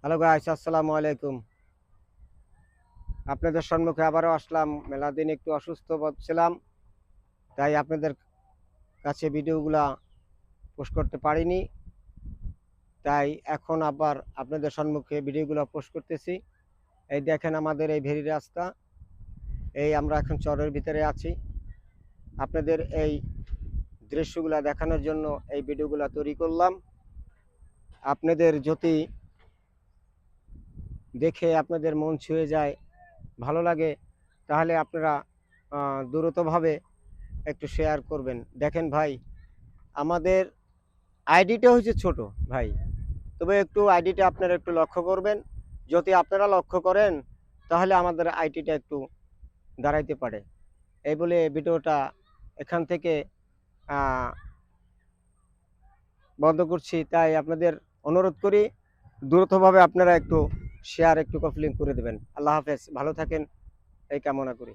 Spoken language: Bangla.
হ্যালো গাইস, আসসালামু আলাইকুম। আপনাদের সম্মুখে আবারও আসলাম। মেলা দিন একটু অসুস্থ বোধ ছিলাম, তাই আপনাদের কাছে ভিডিওগুলা পোস্ট করতে পারিনি। তাই এখন আবার আপনাদের সম্মুখে ভিডিওগুলো পোস্ট করতেছি। এই দেখেন আমাদের এই ভেরি রাস্তা। এই আমরা এখন চরের ভিতরে আছি। আপনাদের এই দৃশ্যগুলা দেখানোর জন্য এই ভিডিওগুলা তৈরি করলাম। আপনাদের যদি দেখে আপনাদের মন ছুঁয়ে যায়, ভালো লাগে, তাহলে আপনারা দ্রুতভাবে একটু শেয়ার করবেন। দেখেন ভাই, আমাদের আইডিটা হচ্ছে ছোট ভাই, তবে একটু আইডিটা আপনারা একটু লক্ষ্য করবেন। যদি আপনারা লক্ষ্য করেন তাহলে আমাদের আইডিটা একটু দাঁড়াইতে পারে। এই বলে ভিডিওটা এখান থেকে বন্ধ করছি। তাই আপনাদের অনুরোধ করি, দ্রুতভাবে আপনারা একটু শেয়ার, একটু কপলিং করে দেবেন। আল্লাহ হাফেজ, ভালো থাকেন এই কামনা করি।